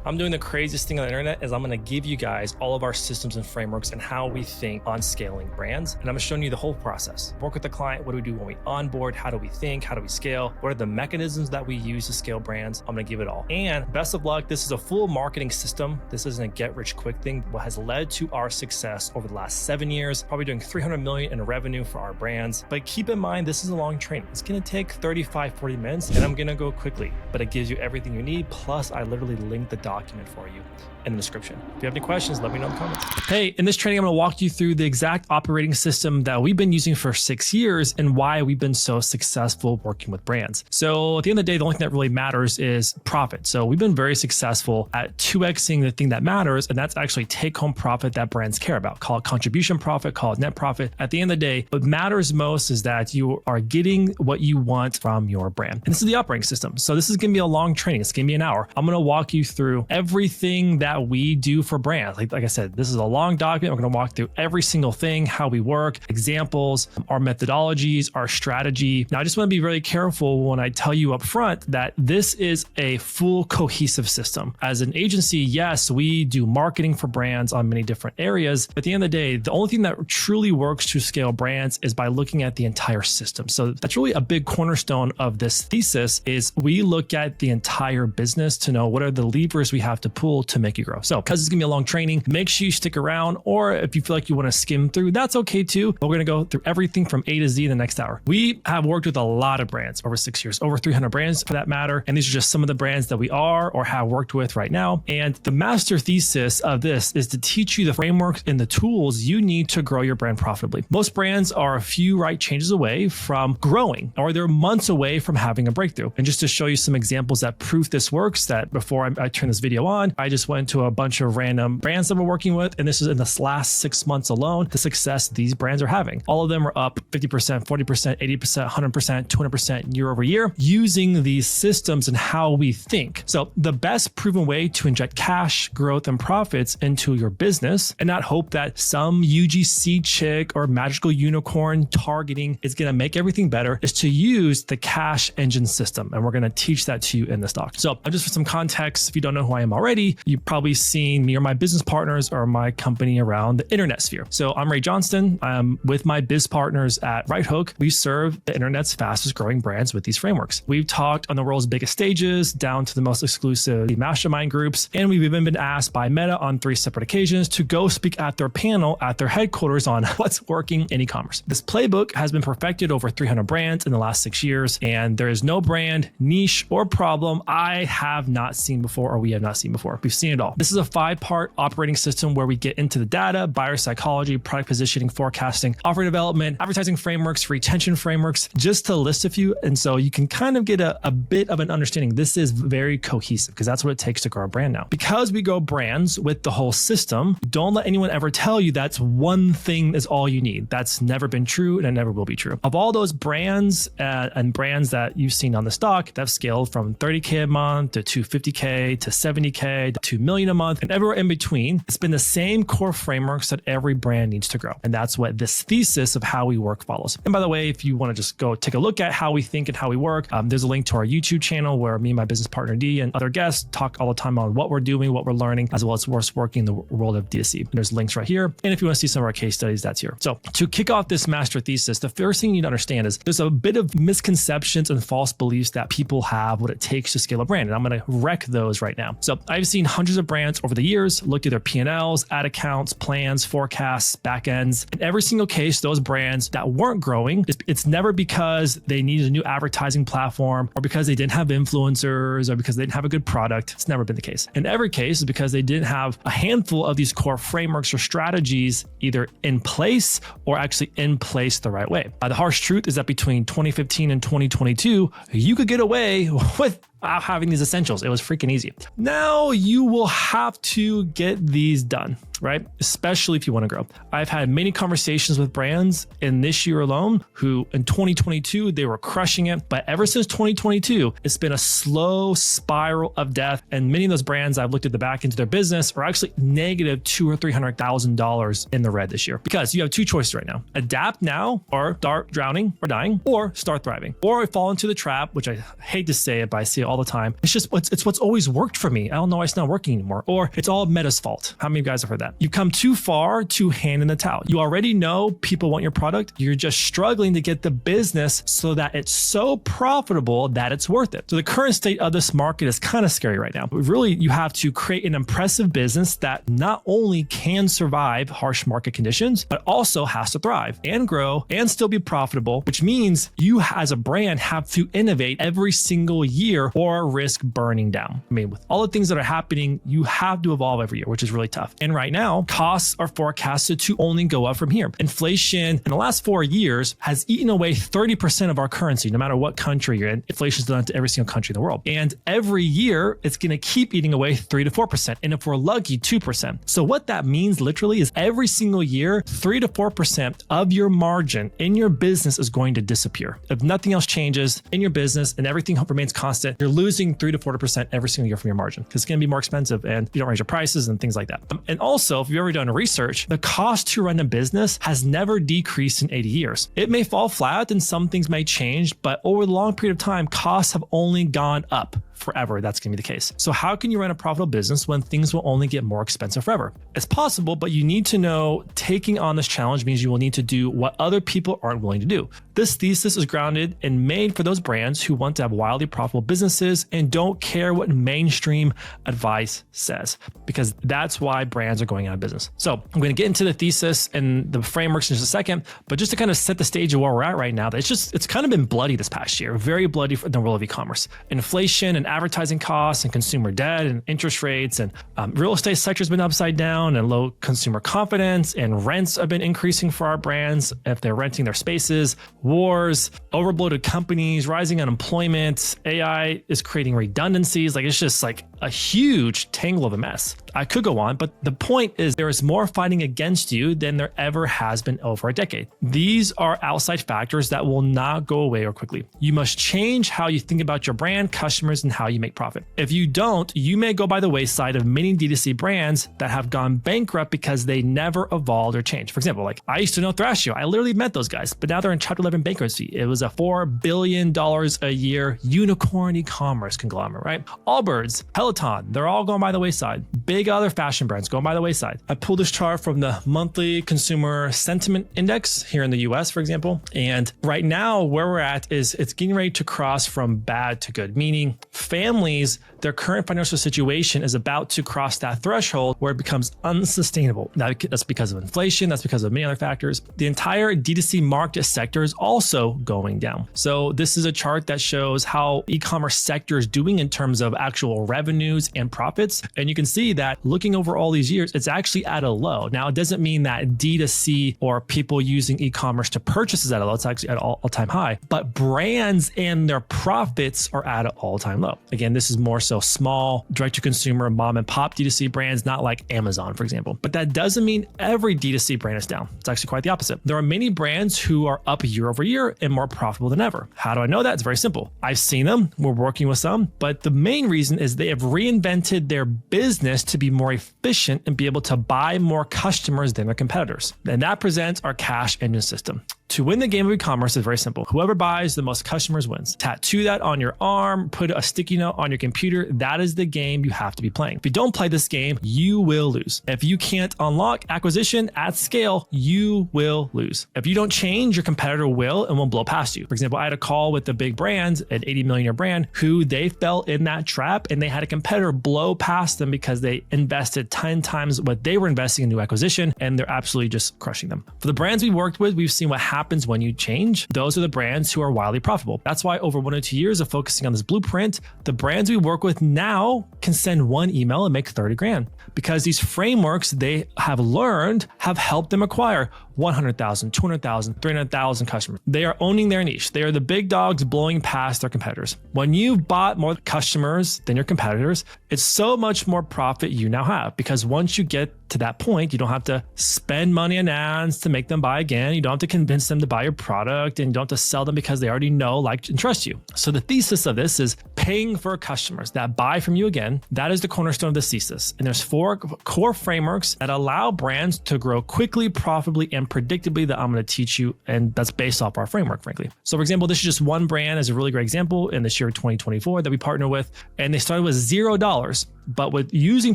I'm doing the craziest thing on the internet is I'm going to give you guys all of our systems and frameworks and how we think on scaling brands. And I'm showing you the whole process. Work with the client. What do we do when we onboard? How do we think? How do we scale? What are the mechanisms that we use to scale brands? I'm going to give it all. And best of luck. This is a full marketing system. This isn't a get rich quick thing. What has led to our success over the last 7 years, probably doing 300 million in revenue for our brands. But keep in mind, this is a long training. It's going to take 35, 40 minutes and I'm going to go quickly, but it gives you everything you need. Plus I literally link the document for you in the description. If you have any questions, let me know in the comments. Hey, in this training, I'm gonna walk you through the exact operating system that we've been using for 6 years and why we've been so successful working with brands. So at the end of the day, the only thing that really matters is profit. So we've been very successful at 2xing the thing that matters, and that's actually take-home profit that brands care about. Call it contribution profit, call it net profit. At the end of the day, what matters most is that you are getting what you want from your brand. And this is the operating system. So this is gonna be a long training. It's gonna be an hour. I'm gonna walk you through everything that we do for brands. Like I said, this is a long document. We're going to walk through every single thing, how we work, examples, our methodologies, our strategy. Now, I just want to be really careful when I tell you up front that this is a full cohesive system. As an agency, yes, we do marketing for brands on many different areas. But at the end of the day, the only thing that truly works to scale brands is by looking at the entire system. So that's really a big cornerstone of this thesis is we look at the entire business to know what are the levers we have to pull to make it grow. So because it's gonna be a long training, make sure you stick around, or if you feel like you wanna skim through, that's okay too. But we're gonna go through everything from A to Z in the next hour. We have worked with a lot of brands over 6 years, over 300 brands for that matter. And these are just some of the brands that we are or have worked with right now. And the master thesis of this is to teach you the frameworks and the tools you need to grow your brand profitably. Most brands are a few right changes away from growing, or they're months away from having a breakthrough. And just to show you some examples that prove this works, that before I turn this video on, I just went to a bunch of random brands that we're working with. And this is in this last 6 months alone, the success these brands are having. All of them are up 50%, 40%, 80%, 100%, 200% year over year using these systems and how we think. So the best proven way to inject cash, growth, and profits into your business and not hope that some UGC chick or magical unicorn targeting is going to make everything better is to use the cash engine system. And we're going to teach that to you in this doc. So just for some context, if you don't know who I am already, you've probably seen me or my business partners or my company around the internet sphere. So I'm Ray Johnston. I'm with my biz partners at RightHook. We serve the internet's fastest growing brands with these frameworks. We've talked on the world's biggest stages down to the most exclusive mastermind groups. And we've even been asked by Meta on 3 separate occasions to go speak at their panel at their headquarters on what's working in e-commerce. This playbook has been perfected over 300 brands in the last 6 years. And there is no brand, niche, or problem I have not seen before or we have not seen before. We've seen it all. This is a 5-part operating system where we get into the data, buyer psychology, product positioning, forecasting, offer development, advertising frameworks, retention frameworks, just to list a few. And so you can kind of get a bit of an understanding. This is very cohesive because that's what it takes to grow a brand now. Because we grow brands with the whole system, don't let anyone ever tell you that's one thing is all you need. That's never been true and it never will be true. Of all those brands and brands that you've seen on the stock that have scaled from 30K a month to 250K to 70K to 2 million a month and everywhere in between, it's been the same core frameworks that every brand needs to grow. And that's what this thesis of how we work follows. And by the way, if you want to just go take a look at how we think and how we work, there's a link to our YouTube channel where me and my business partner D and other guests talk all the time on what we're doing, what we're learning, as well as what's working in the world of DTC. And there's links right here. And if you want to see some of our case studies, that's here. So to kick off this master thesis, the first thing you need to understand is there's a bit of misconceptions and false beliefs that people have what it takes to scale a brand. And I'm going to wreck those right now. So I've seen hundreds of brands over the years, looked at their P&Ls, ad accounts, plans, forecasts, backends. In every single case, those brands that weren't growing, it's never because they needed a new advertising platform or because they didn't have influencers or because they didn't have a good product. It's never been the case. In every case, it's because they didn't have a handful of these core frameworks or strategies either in place or actually in place the right way. The harsh truth is that between 2015 and 2022, you could get away with having these essentials. It was freaking easy. Now you will have to get these done. right? Especially if you want to grow. I've had many conversations with brands in this year alone who in 2022, they were crushing it. But ever since 2022, it's been a slow spiral of death. And many of those brands I've looked at the back into their business are actually negative $200,000 or $300,000 in the red this year, because you have two choices right now: adapt now or start drowning or dying, or start thriving, or fall into the trap, which I hate to say it, but I see it all the time. It's what's always worked for me. I don't know why it's not working anymore. Or it's all Meta's fault. How many of you guys have heard that? You've come too far to hand in the towel. You already know people want your product. You're just struggling to get the business so that it's so profitable that it's worth it. So the current state of this market is kind of scary right now. Really, you have to create an impressive business that not only can survive harsh market conditions, but also has to thrive and grow and still be profitable, which means you as a brand have to innovate every single year or risk burning down. I mean, with all the things that are happening, you have to evolve every year, which is really tough. And right now, costs are forecasted to only go up from here. Inflation in the last 4 years has eaten away 30% of our currency, no matter what country you're in. Inflation's done to every single country in the world. And every year, it's going to keep eating away 3 to 4%. And if we're lucky, 2%. So what that means literally is every single year, 3 to 4% of your margin in your business is going to disappear. If nothing else changes in your business and everything remains constant, you're losing 3 to 4% every single year from your margin, because it's going to be more expensive and you don't raise your prices and things like that. And also, if you've ever done research, the cost to run a business has never decreased in 80 years. It may fall flat and some things may change, but over the long period of time, costs have only gone up. Forever, that's going to be the case. So how can you run a profitable business when things will only get more expensive forever? It's possible, but you need to know taking on this challenge means you will need to do what other people aren't willing to do. This thesis is grounded and made for those brands who want to have wildly profitable businesses and don't care what mainstream advice says, because that's why brands are going out of business. So I'm going to get into the thesis and the frameworks in just a second, but just to kind of set the stage of where we're at right now, it's kind of been bloody this past year, very bloody for the world of e-commerce. Inflation and advertising costs and consumer debt and interest rates and real estate sector has been upside down and low consumer confidence, and rents have been increasing for our brands if they're renting their spaces, wars, overbloated companies, rising unemployment, AI is creating redundancies. Like, it's just like a huge tangle of a mess. I could go on, but the point is there is more fighting against you than there ever has been over a decade. These are outside factors that will not go away or quickly. You must change how you think about your brand, customers, and how you make profit. If you don't, you may go by the wayside of many DTC brands that have gone bankrupt because they never evolved or changed. For example, like I used to know Thrashio. I literally met those guys, but now they're in Chapter 11 bankruptcy. It was a $4 billion a year unicorn e-commerce conglomerate, right? Allbirds, Peloton, they're all going by the wayside. Big other fashion brands going by the wayside. I pulled this chart from the monthly consumer sentiment index here in the US, for example. And right now where we're at is it's getting ready to cross from bad to good, meaning families, their current financial situation is about to cross that threshold where it becomes unsustainable. Now, that's because of inflation. That's because of many other factors. The entire D2C market sector is also going down. So this is a chart that shows how e-commerce sector is doing in terms of actual revenues and profits. And you can see that looking over all these years, it's actually at a low. Now, it doesn't mean that D2C or people using e-commerce to purchase is at a low. It's actually at an all-time high. But brands and their profits are at an all-time low. Again, this is more so small, direct-to-consumer, mom and pop D2C brands, not like Amazon, for example. But that doesn't mean every D2C brand is down. It's actually quite the opposite. There are many brands who are up year over year and more profitable than ever. How do I know that? It's very simple. I've seen them. We're working with some, but the main reason is they have reinvented their business to be more efficient and be able to buy more customers than their competitors. And that presents our cash engine system. To win the game of e-commerce is very simple. Whoever buys the most customers wins. Tattoo that on your arm, put a sticky note on your computer. That is the game you have to be playing. If you don't play this game, you will lose. If you can't unlock acquisition at scale, you will lose. If you don't change, your competitor will and will blow past you. For example, I had a call with a big brand, an 80 million year brand, who they fell in that trap and they had a competitor blow past them because they invested 10 times what they were investing in new acquisition, and they're absolutely just crushing them. For the brands we worked with, we've seen what happens happens when you change? Those are the brands who are wildly profitable. That's why over 1 or 2 years of focusing on this blueprint, the brands we work with now can send one email and make 30 grand, because these frameworks they have learned have helped them acquire 100,000, 200,000, 300,000 customers. They are owning their niche. They are the big dogs blowing past their competitors. When you've bought more customers than your competitors, it's so much more profit you now have, because once you get to that point, you don't have to spend money on ads to make them buy again. You don't have to convince them to buy your product, and you don't have to sell them because they already know, like, and trust you. So the thesis of this is paying for customers that buy from you again. That is the cornerstone of the thesis. And there's 4 core frameworks that allow brands to grow quickly, profitably, and predictably that I'm going to teach you. And that's based off our framework, frankly. So for example, this is just one brand as a really great example in this year 2024 that we partner with. And they started with $0. But with using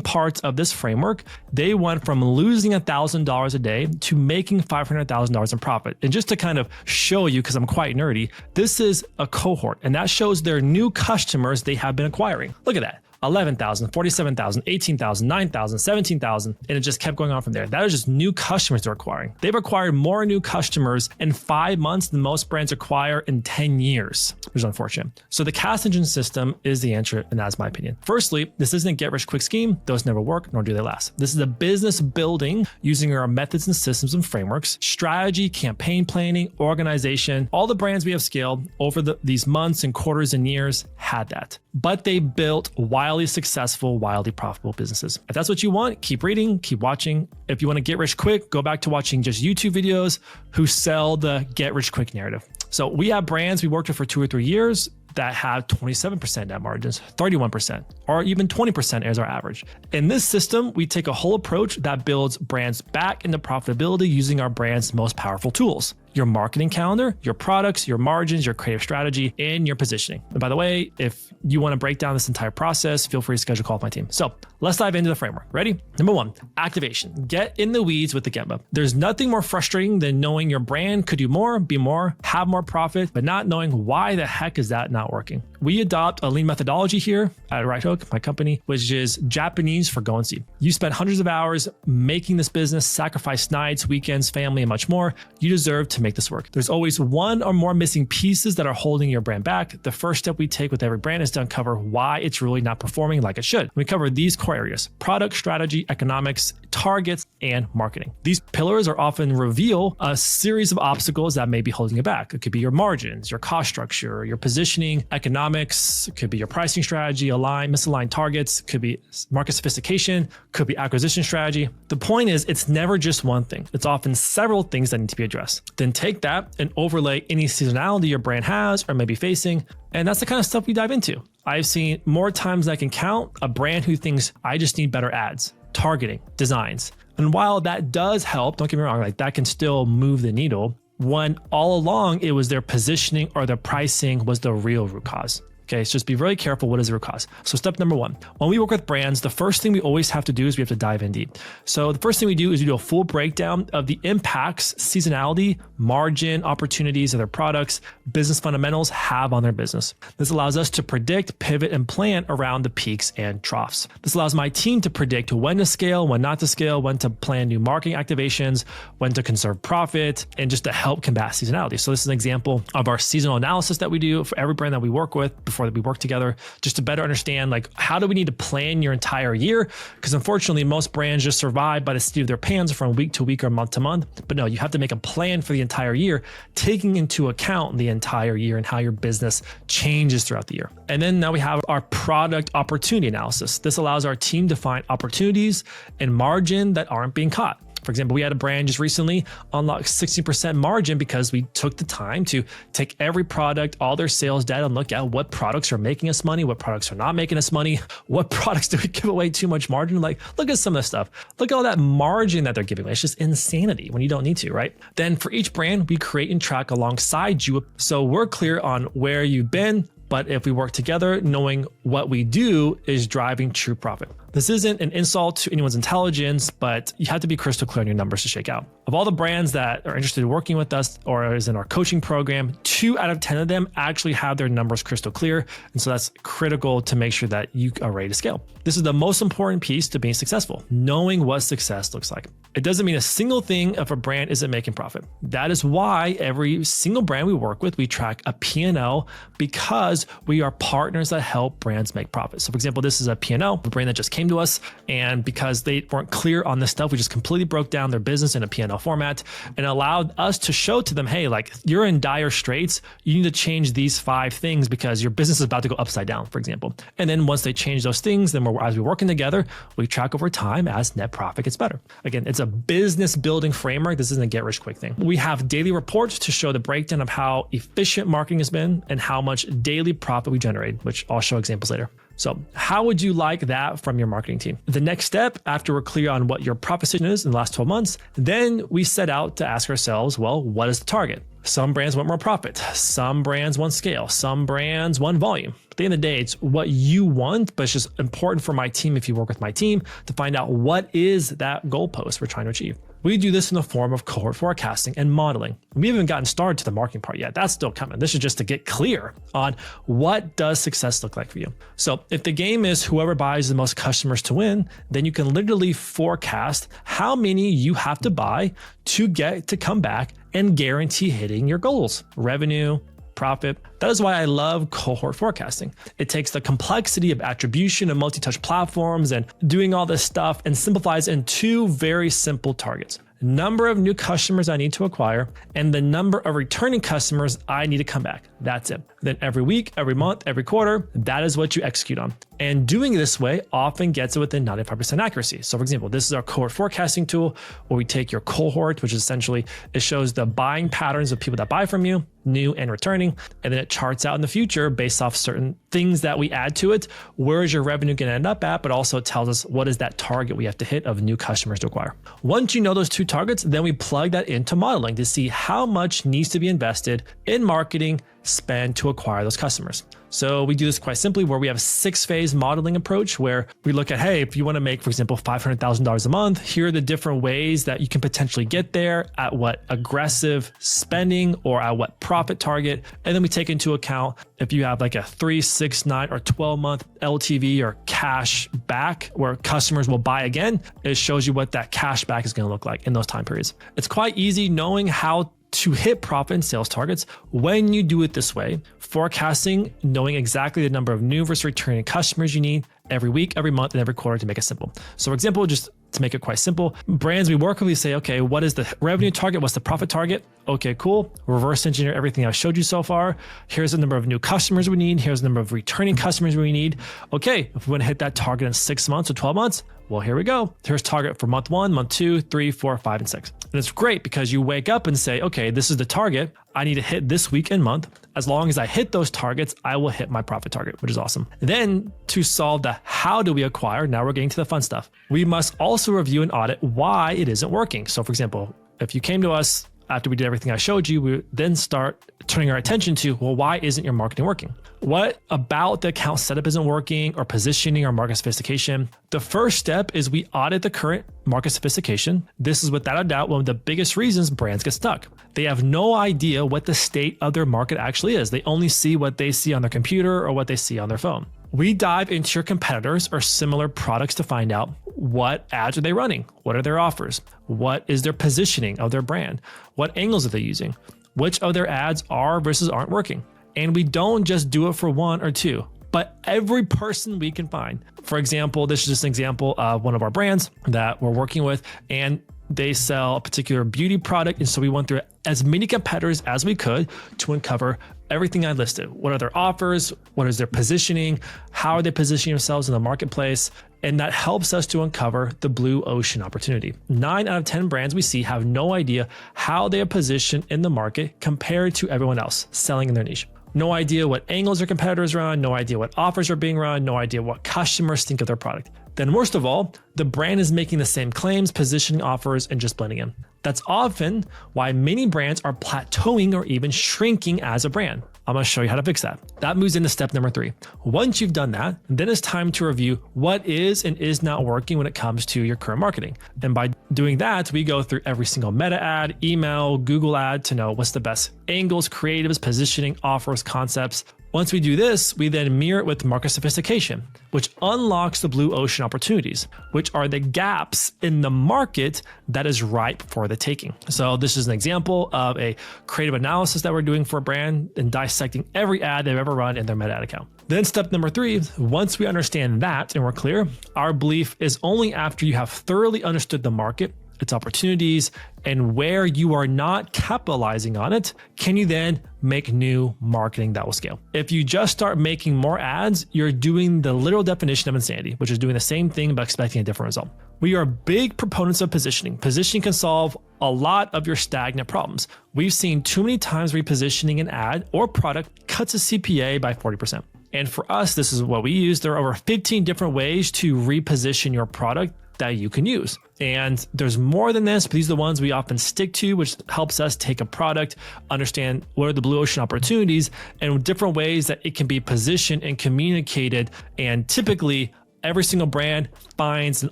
parts of this framework, they went from losing $1,000 a day to making $500,000 in profit. And just to kind of show you, because I'm quite nerdy, this is a cohort, and that shows their new customers they have been acquiring. Look at that. 11,000, 47,000, 18,000, 9,000, 17,000, and it just kept going on from there. That is just new customers they're acquiring. They've acquired more new customers in 5 months than most brands acquire in 10 years, which is unfortunate. So the Cast Engine system is the answer, and that's my opinion. Firstly, this isn't a get-rich-quick scheme. Those never work, nor do they last. This is a business building using our methods and systems and frameworks, strategy, campaign planning, organization. All the brands we have scaled over these months and quarters and years had that. But they built wildly successful, wildly profitable businesses. If that's what you want, keep reading, keep watching. If you want to get rich quick, go back to watching just YouTube videos who sell the get rich quick narrative. So we have brands we worked with for 2 or 3 years that have 27% net margins, 31%, or even 20% as our average. In this system, we take a whole approach that builds brands back into profitability using our brand's most powerful tools: your marketing calendar, your products, your margins, your creative strategy, and your positioning. And by the way, if you want to break down this entire process, feel free to schedule a call with my team. So let's dive into the framework. Ready? Number 1, activation. Get in the weeds with the Gemba. There's nothing more frustrating than knowing your brand could do more, be more, have more profit, but not knowing why the heck is that not working. We adopt a lean methodology here at Right Hook, my company, which is Japanese for go and see. You spent hundreds of hours making this business, sacrificed nights, weekends, family, and much more. You deserve to make this work. There's always one or more missing pieces that are holding your brand back. The first step we take with every brand is to uncover why it's really not performing like it should. We cover these core areas: product, strategy, economics, targets, and marketing. These pillars are often reveal a series of obstacles that may be holding you back. It could be your margins, your cost structure, your positioning, economics. It could be your pricing strategy, misaligned targets. It could be market sophistication, could be acquisition strategy. The point is, it's never just one thing. It's often several things that need to be addressed. Then take that and overlay any seasonality your brand has or may be facing. And that's the kind of stuff we dive into. I've seen more times than I can count a brand who thinks, I just need better ads, targeting, designs. And while that does help, don't get me wrong, like that can still move the needle, when all along it was their positioning or their pricing was the real root cause. Okay, so just be very careful. What is the root cause? So step number 1, when we work with brands, the first thing we always have to do is we have to dive in deep. So the first thing we do is we do a full breakdown of the impacts seasonality, margin, opportunities of their products, business fundamentals have on their business. This allows us to predict, pivot, and plan around the peaks and troughs. This allows my team to predict when to scale, when not to scale, when to plan new marketing activations, when to conserve profit, and just to help combat seasonality. So this is an example of our seasonal analysis that we do for every brand that we work with before that we work together, just to better understand, like, how do we need to plan your entire year? Because unfortunately, most brands just survive by the seat of their pants from week to week or month to month. But no, you have to make a plan for the entire year, taking into account the entire year and how your business changes throughout the year. And then now we have our product opportunity analysis. This allows our team to find opportunities and margin that aren't being caught. For example, we had a brand just recently unlock 60% margin because we took the time to take every product, all their sales data, and look at what products are making us money, what products are not making us money, what products do we give away too much margin. Like, look at some of this stuff. Look at all that margin that they're giving away. It's just insanity when you don't need to, right? Then for each brand, we create and track alongside you. So we're clear on where you've been, but if we work together, knowing what we do is driving true profit. This isn't an insult to anyone's intelligence, but you have to be crystal clear on your numbers to shake out. Of all the brands that are interested in working with us or is in our coaching program, 2 out of 10 of them actually have their numbers crystal clear. And so that's critical to make sure that you are ready to scale. This is the most important piece to being successful, knowing what success looks like. It doesn't mean a single thing if a brand isn't making profit. That is why every single brand we work with, we track a P&L because we are partners that help brands make profit. So for example, this is a P&L, a brand that just came to us, and because they weren't clear on this stuff, we just completely broke down their business in a P&L format and allowed us to show to them, hey, like you're in dire straits. You need to change these 5 things because your business is about to go upside down, for example. And then once they change those things, then as we're working together, we track over time as net profit gets better. Again, it's a business building framework. This isn't a get rich quick thing. We have daily reports to show the breakdown of how efficient marketing has been and how much daily profit we generate, which I'll show examples later. So how would you like that from your marketing team? The next step, after we're clear on what your profit situation is in the last 12 months, then we set out to ask ourselves, well, what is the target? Some brands want more profit. Some brands want scale. Some brands want volume. At the end of the day, it's what you want, but it's just important for my team, if you work with my team, to find out what is that goalpost we're trying to achieve. We do this in the form of cohort forecasting and modeling. We haven't gotten started to the marketing part yet. That's still coming. This is just to get clear on what does success look like for you. So if the game is whoever buys the most customers to win, then you can literally forecast how many you have to buy to get to come back and guarantee hitting your goals, revenue, profit. That is why I love cohort forecasting. It takes the complexity of attribution and multi-touch platforms and doing all this stuff and simplifies in 2 very simple targets. Number of new customers I need to acquire and the number of returning customers I need to come back. That's it. Then every week, every month, every quarter, that is what you execute on. And doing it this way often gets it within 95% accuracy. So for example, this is our cohort forecasting tool where we take your cohort, which is essentially, it shows the buying patterns of people that buy from you, new and returning, and then it charts out in the future based off certain things that we add to it. Where is your revenue going to end up at? But also it tells us what is that target we have to hit of new customers to acquire. Once you know those 2 targets, then we plug that into modeling to see how much needs to be invested in marketing spend to acquire those customers. So we do this quite simply where we have a 6-phase modeling approach where we look at, hey, if you want to make, for example, $500,000 a month, here are the different ways that you can potentially get there, at what aggressive spending or at what profit target. And then we take into account if you have like a 3, 6, 9, or 12-month LTV or cash back where customers will buy again, it shows you what that cash back is going to look like in those time periods. It's quite easy knowing how to hit profit and sales targets when you do it this way, forecasting, knowing exactly the number of new versus returning customers you need every week, every month, and every quarter to make it simple. So for example, just to make it quite simple, brands we work with, we say, okay, what is the revenue target? What's the profit target? Okay, cool. Reverse engineer everything I've showed you so far. Here's the number of new customers we need. Here's the number of returning customers we need. Okay, if we want to hit that target in 6 months or 12 months, well, here we go. Here's target for month 1, month 2, 3, 4, 5, and 6. And it's great because you wake up and say, okay, this is the target I need to hit this week and month. As long as I hit those targets, I will hit my profit target, which is awesome. Then to solve the how do we acquire, now we're getting to the fun stuff. We must also review and audit why it isn't working. So for example, if you came to us after we did everything I showed you, we then start turning our attention to, well, why isn't your marketing working? What about the account setup isn't working or positioning or market sophistication? The first step is we audit the current market sophistication. This is without a doubt one of the biggest reasons brands get stuck. They have no idea what the state of their market actually is. They only see what they see on their computer or what they see on their phone. We dive into your competitors or similar products to find out what ads are they running? What are their offers? What is their positioning of their brand? What angles are they using? Which of their ads are versus aren't working? And we don't just do it for 1 or 2, but every person we can find. For example, this is just an example of one of our brands that we're working with, and they sell a particular beauty product. And so we went through as many competitors as we could to uncover everything I listed. What are their offers? What is their positioning? How are they positioning themselves in the marketplace? And that helps us to uncover the blue ocean opportunity. 9 out of 10 brands we see have no idea how they are positioned in the market compared to everyone else selling in their niche. No idea what angles their competitors run, no idea what offers are being run, no idea what customers think of their product. Then worst of all, the brand is making the same claims, positioning offers, and just blending in. That's often why many brands are plateauing or even shrinking as a brand. I'm going to show you how to fix that. That moves into step number 3. Once you've done that, then it's time to review what is and is not working when it comes to your current marketing. And by doing that, we go through every single meta ad, email, Google ad to know what's the best angles, creatives, positioning, offers, concepts. Once we do this, we then mirror it with market sophistication, which unlocks the blue ocean opportunities, which are the gaps in the market that is ripe for the taking. So this is an example of a creative analysis that we're doing for a brand and dissecting every ad they've ever run in their meta ad account. Then step number 3, once we understand that and we're clear, our belief is only after you have thoroughly understood the market, its opportunities, and where you are not capitalizing on it, can you then make new marketing that will scale. If you just start making more ads, you're doing the literal definition of insanity, which is doing the same thing but expecting a different result. We are big proponents of positioning. Positioning can solve a lot of your stagnant problems. We've seen too many times repositioning an ad or product cuts a CPA by 40%. And for us, this is what we use. There are over 15 different ways to reposition your product that you can use. And there's more than this, but these are the ones we often stick to, which helps us take a product, understand what are the blue ocean opportunities and different ways that it can be positioned and communicated. And typically, every single brand finds an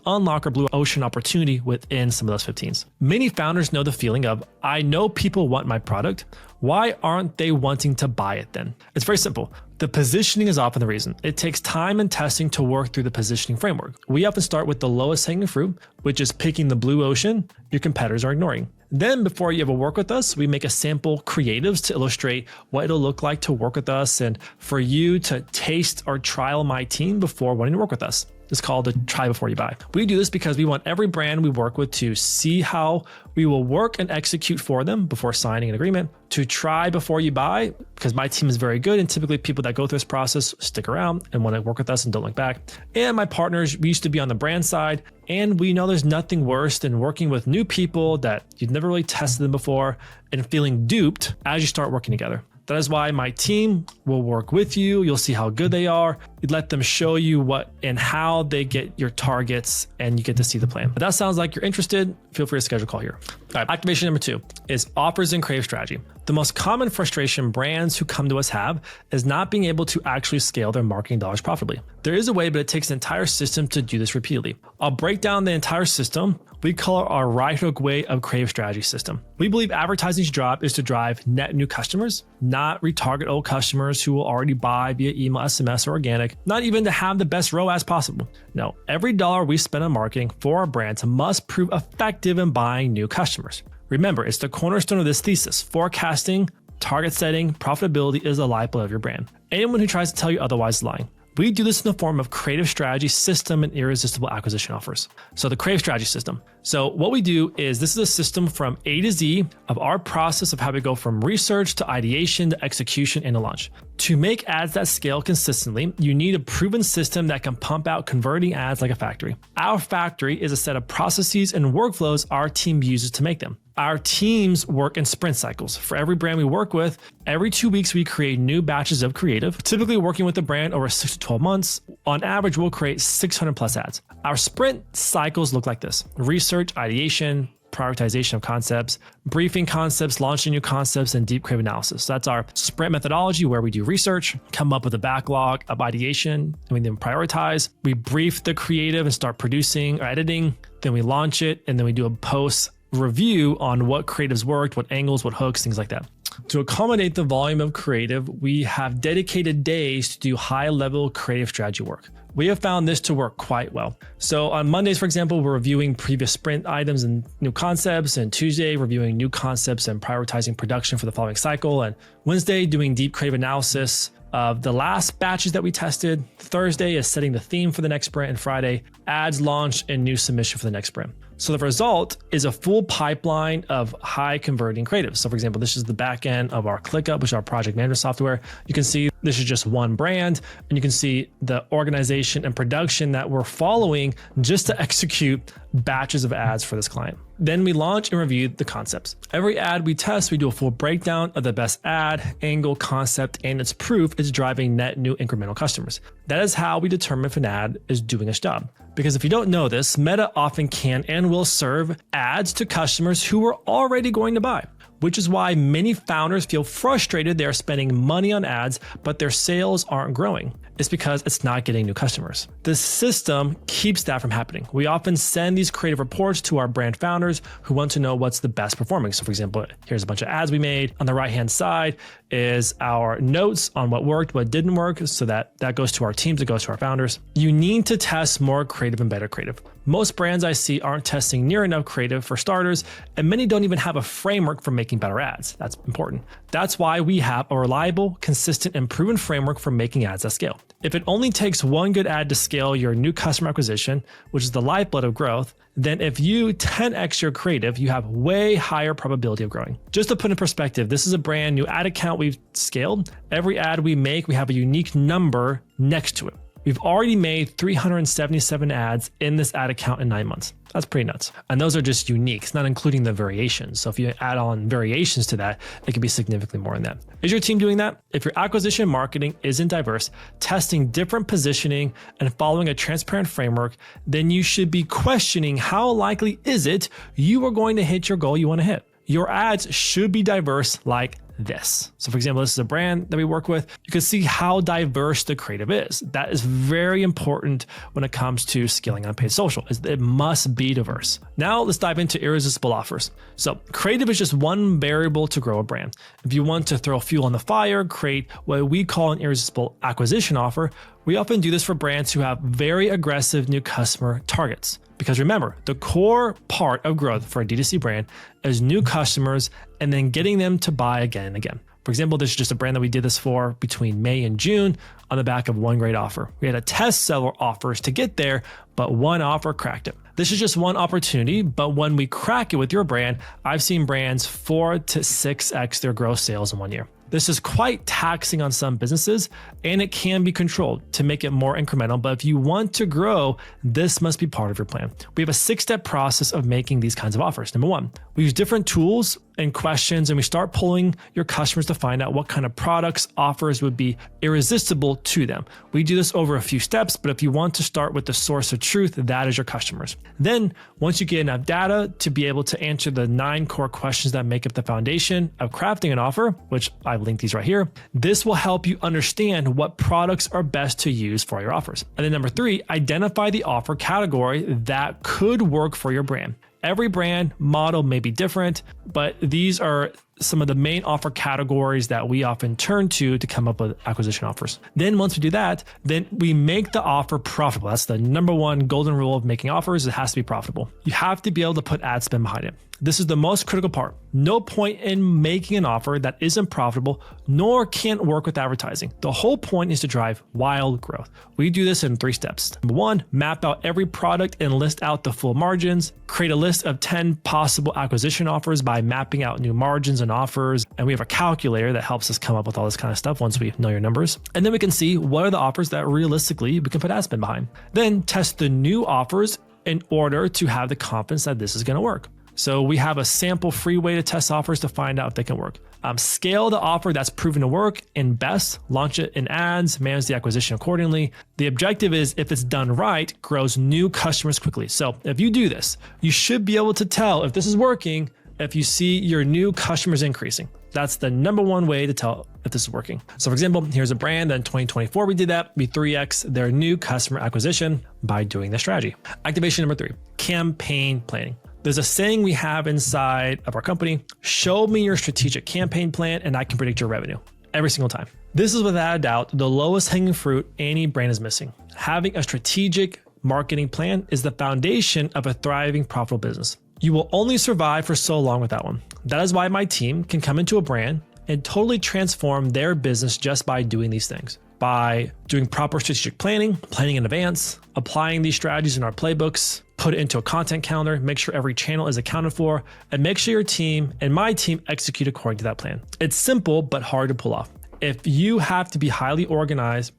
unlock or blue ocean opportunity within some of those 15s. Many founders know the feeling of, I know people want my product. Why aren't they wanting to buy it then? It's very simple. The positioning is often the reason. It takes time and testing to work through the positioning framework. We often start with the lowest hanging fruit, which is picking the blue ocean your competitors are ignoring. Then before you ever work with us, we make a sample creatives to illustrate what it'll look like to work with us and for you to taste or trial my team before wanting to work with us. It's called a try before you buy. We do this because we want every brand we work with to see how we will work and execute for them before signing an agreement, to try before you buy, because my team is very good and typically people that go through this process stick around and want to work with us and don't look back. And my partners, we used to be on the brand side, and we know there's nothing worse than working with new people that you've never really tested them before and feeling duped as you start working together. That is why my team will work with you. You'll see how good they are. You let them show you what and how they get your targets, and you get to see the plan. If that sounds like you're interested, feel free to schedule a call here. All right, activation number 2 is offers and creative strategy. The most common frustration brands who come to us have is not being able to actually scale their marketing dollars profitably. There is a way, but it takes an entire system to do this repeatedly. I'll break down the entire system. We call it our right hook way of creative strategy system. We believe advertising's job is to drive net new customers, not retarget old customers who will already buy via email, SMS, or organic, not even to have the best ROAS possible. No, every dollar we spend on marketing for our brands must prove effective in buying new customers. Remember, it's the cornerstone of this thesis. Forecasting, target setting, profitability is the lifeblood of your brand. Anyone who tries to tell you otherwise is lying. We do this in the form of creative strategy system and irresistible acquisition offers. So the creative strategy system. So what we do is this is a system from A to Z of our process of how we go from research to ideation to execution and to launch. To make ads that scale consistently, you need a proven system that can pump out converting ads like a factory. Our factory is a set of processes and workflows our team uses to make them. Our teams work in sprint cycles. For every brand we work with, every 2 weeks we create new batches of creative, typically working with the brand over 6 to 12 months. On average, we'll create 600 plus ads. Our sprint cycles look like this: research, ideation, prioritization of concepts, briefing concepts, launching new concepts, and deep creative analysis. So that's our sprint methodology, where we do research, come up with a backlog of ideation, and we then prioritize. We brief the creative and start producing or editing. Then we launch it, and then we do a post review on what creatives worked, what angles, what hooks, things like that. To accommodate the volume of creative, we have dedicated days to do high-level creative strategy work. We have found this to work quite well. So on Mondays, for example, we're reviewing previous sprint items and new concepts, and Tuesday, reviewing new concepts and prioritizing production for the following cycle, and Wednesday, doing deep creative analysis of the last batches that we tested. Thursday is setting the theme for the next sprint, and Friday, ads launch and new submission for the next sprint. So the result is a full pipeline of high converting creatives. So for example, this is the back end of our ClickUp, which is our project management software. You can see this is just one brand, and you can see the organization and production that we're following just to execute batches of ads for this client. Then we launch and review the concepts. Every ad we test, we do a full breakdown of the best ad, angle, concept, and its proof is driving net new incremental customers. That is how we determine if an ad is doing its job. Because if you don't know this, Meta often can and will serve ads to customers who are already going to buy. which is why many founders feel frustrated. They're spending money on ads, but their sales aren't growing. It's because it's not getting new customers. The system keeps that from happening. We often send these creative reports to our brand founders who want to know what's the best performing. So for example, here's a bunch of ads we made. On the right-hand side is our notes on what worked, what didn't work. So that goes to our teams, it goes to our founders. You need to test more creative and better creative. Most brands I see aren't testing near enough creative for starters, and many don't even have a framework for making better ads. That's important. That's why we have a reliable, consistent, and proven framework for making ads at scale. If it only takes one good ad to scale your new customer acquisition, which is the lifeblood of growth, then if you 10x your creative, you have way higher probability of growing. Just to put in perspective, this is a brand new ad account we've scaled. Every ad we make, we have a unique number next to it. We've already made 377 ads in this ad account in 9 months. That's pretty nuts. And those are just unique. It's not including the variations. So if you add on variations to that, it could be significantly more than that. Is your team doing that? If your acquisition marketing isn't diverse, testing different positioning and following a transparent framework, then you should be questioning how likely is it you are going to hit your goal you want to hit. Your ads should be diverse like this. So for example, this is a brand that we work with. You can see how diverse the creative is. That is very important when it comes to scaling on paid social. It must be diverse. Now let's dive into irresistible offers. So creative is just one variable to grow a brand. If you want to throw fuel on the fire, create what we call an irresistible acquisition offer. We often do this for brands who have very aggressive new customer targets. Because remember, the core part of growth for a DTC brand is new customers and then getting them to buy again and again. For example, this is just a brand that we did this for between May and June on the back of one great offer. We had to test several offers to get there, but one offer cracked it. This is just one opportunity, but when we crack it with your brand, I've seen brands 4 to 6x their gross sales in 1 year. This is quite taxing on some businesses, and it can be controlled to make it more incremental. But if you want to grow, this must be part of your plan. We have a 6-step process of making these kinds of offers. Number 1, we use different tools and questions, and we start pulling your customers to find out what kind of products, offers would be irresistible to them. We do this over a few steps, but if you want to start with the source of truth, that is your customers. Then once you get enough data to be able to answer the 9 core questions that make up the foundation of crafting an offer, which I've linked these right here, this will help you understand what products are best to use for your offers. And then number 3, identify the offer category that could work for your brand. Every brand model may be different, but these are some of the main offer categories that we often turn to come up with acquisition offers. Then once we do that, then we make the offer profitable. That's the number 1 golden rule of making offers. It has to be profitable. You have to be able to put ad spend behind it. This is the most critical part. No point in making an offer that isn't profitable, nor can't work with advertising. The whole point is to drive wild growth. We do this in 3 steps. Number 1, map out every product and list out the full margins. Create a list of 10 possible acquisition offers by mapping out new margins and offers. And we have a calculator that helps us come up with all this kind of stuff once we know your numbers. And then we can see what are the offers that realistically we can put ad spend behind. Then test the new offers in order to have the confidence that this is going to work. So we have a sample free way to test offers to find out if they can work. Scale the offer that's proven to work in best, launch it in ads, manage the acquisition accordingly. The objective is, if it's done right, grows new customers quickly. So if you do this, you should be able to tell if this is working if you see your new customers increasing. That's the number 1 way to tell if this is working. So for example, here's a brand that in 2024 we did that. We 3x their new customer acquisition by doing this strategy. Activation number 3, campaign planning. There's a saying we have inside of our company: show me your strategic campaign plan and I can predict your revenue every single time. This is without a doubt the lowest hanging fruit any brand is missing. Having a strategic marketing plan is the foundation of a thriving, profitable business. You will only survive for so long without one. That is why my team can come into a brand and totally transform their business just by doing these things. By doing proper strategic planning in advance, applying these strategies in our playbooks, put it into a content calendar, make sure every channel is accounted for, and make sure your team and my team execute according to that plan. It's simple, but hard to pull off. If you have to be highly organized,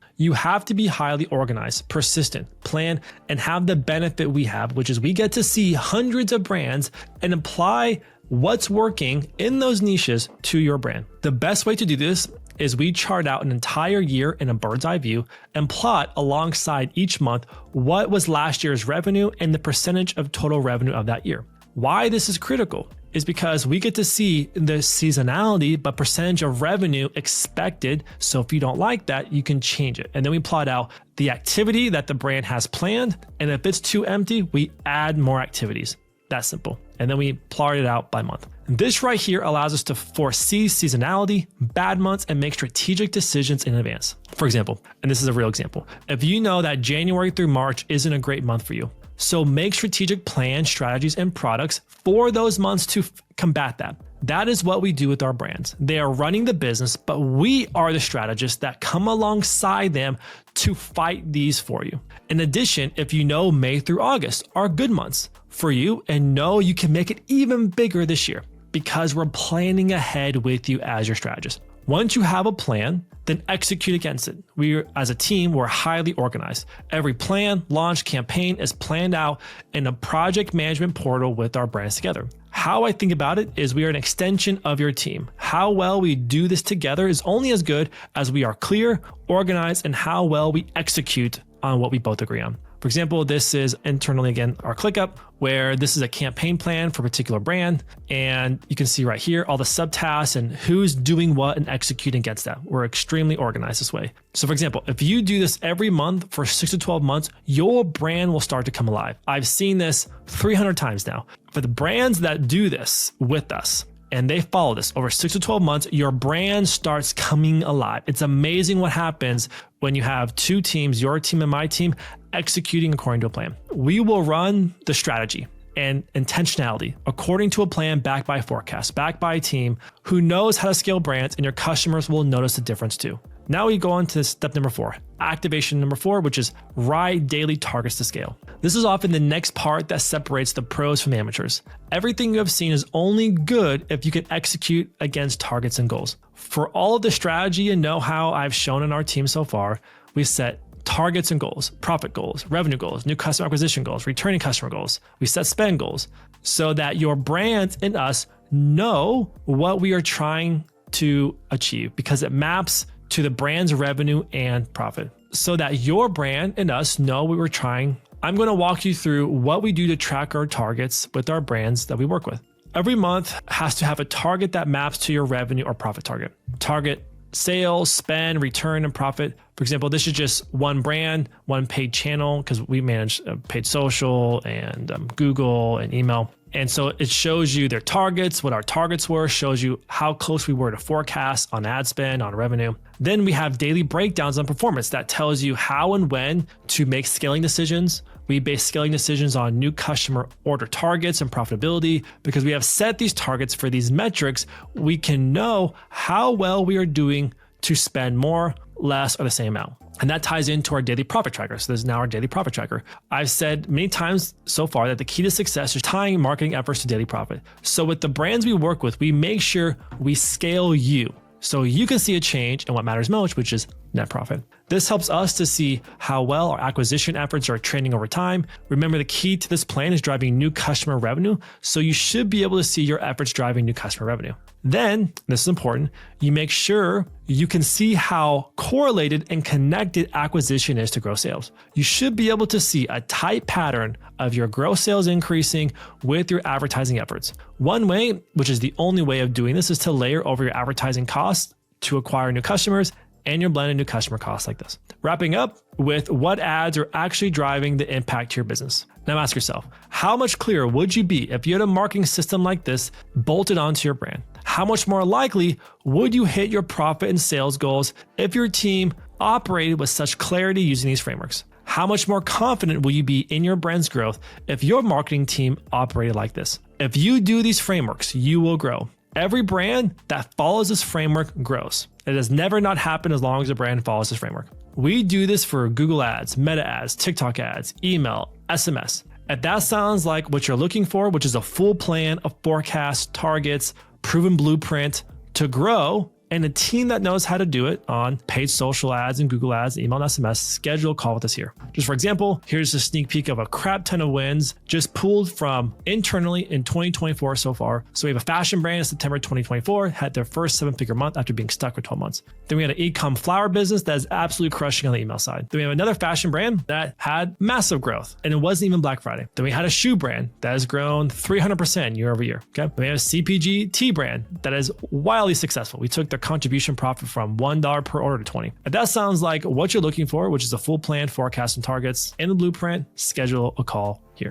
persistent, plan, and have the benefit we have, which is we get to see hundreds of brands and apply what's working in those niches to your brand. The best way to do this is we chart out an entire year in a bird's eye view and plot alongside each month what was last year's revenue and the percentage of total revenue of that year. Why this is critical is because we get to see the seasonality, but percentage of revenue expected. So if you don't like that, you can change it. And then we plot out the activity that the brand has planned. And if it's too empty, we add more activities. That simple. And then we plot it out by month. And this right here allows us to foresee seasonality, bad months, and make strategic decisions in advance. For example, and this is a real example, if you know that January through March isn't a great month for you, so make strategic plans, strategies, and products for those months to combat that. That is what we do with our brands. They are running the business, but we are the strategists that come alongside them to fight these for you. In addition, if you know May through August are good months for you and know you can make it even bigger this year because we're planning ahead with you as your strategist. Once you have a plan, then execute against it. We, as a team, we're highly organized. Every plan, launch, campaign is planned out in a project management portal with our brands together. How I think about it is we are an extension of your team. How well we do this together is only as good as we are clear, organized, and how well we execute on what we both agree on. For example, this is internally, again, our ClickUp, where this is a campaign plan for a particular brand. And you can see right here, all the subtasks and who's doing what and executing against that. We're extremely organized this way. So for example, if you do this every month for 6 to 12 months, your brand will start to come alive. I've seen this 300 times now. For the brands that do this with us, and they follow this over 6 to 12 months, your brand starts coming alive. It's amazing what happens when you have two teams, your team and my team, executing according to a plan. We will run the strategy and intentionality according to a plan backed by a forecast, backed by a team who knows how to scale brands, and your customers will notice the difference too. Now we go on to step number 4, activation number 4, which is write daily targets to scale. This is often the next part that separates the pros from the amateurs. Everything you have seen is only good if you can execute against targets and goals. For all of the strategy and know-how I've shown in our team so far, we set targets and goals, profit goals, revenue goals, new customer acquisition goals, returning customer goals. We set spend goals so that your brands and us know what we are trying to achieve because it maps to the brand's revenue and profit so that your brand and us know what we're trying. I'm going to walk you through what we do to track our targets with our brands that we work with. Every month has to have a target that maps to your revenue or profit target. Target sales, spend, return, and profit. For example, this is just one brand, one paid channel, because we manage paid social and Google and email. And so it shows you their targets, what our targets were, shows you how close we were to forecast on ad spend, on revenue. Then we have daily breakdowns on performance that tells you how and when to make scaling decisions. We base scaling decisions on new customer order targets and profitability. Because we have set these targets for these metrics, we can know how well we are doing to spend more, less, or the same amount. And that ties into our daily profit tracker. So this is now our daily profit tracker. I've said many times so far that the key to success is tying marketing efforts to daily profit. So with the brands we work with, we make sure we scale you so you can see a change in what matters most, which is net profit. This helps us to see how well our acquisition efforts are trending over time. Remember, the key to this plan is driving new customer revenue. So you should be able to see your efforts driving new customer revenue. Then, this is important, you make sure you can see how correlated and connected acquisition is to gross sales. You should be able to see a tight pattern of your gross sales increasing with your advertising efforts. One way, which is the only way of doing this, is to layer over your advertising costs to acquire new customers and your blended new customer costs like this. Wrapping up with what ads are actually driving the impact to your business. Now ask yourself, how much clearer would you be if you had a marketing system like this bolted onto your brand? How much more likely would you hit your profit and sales goals if your team operated with such clarity using these frameworks? How much more confident will you be in your brand's growth if your marketing team operated like this? If you do these frameworks, you will grow. Every brand that follows this framework grows. It has never not happened as long as a brand follows this framework. We do this for Google ads, Meta ads, TikTok ads, email, SMS. If that sounds like what you're looking for, which is a full plan of forecasts, targets, proven blueprint to grow and a team that knows how to do it on paid social ads and Google ads, email and SMS, schedule a call with us here. Just for example, here's a sneak peek of a crap ton of wins just pulled from internally in 2024 so far. So we have a fashion brand in September 2024, had their first 7-figure month after being stuck for 12 months. Then we had an e-com flower business that is absolutely crushing on the email side. Then we have another fashion brand that had massive growth, and it wasn't even Black Friday. Then we had a shoe brand that has grown 300% year over year. Okay. Then we have a CPG tea brand that is wildly successful. We took their contribution profit from $1 per order to 20. If that sounds like what you're looking for, which is a full plan, forecast, and targets in the blueprint, schedule a call here.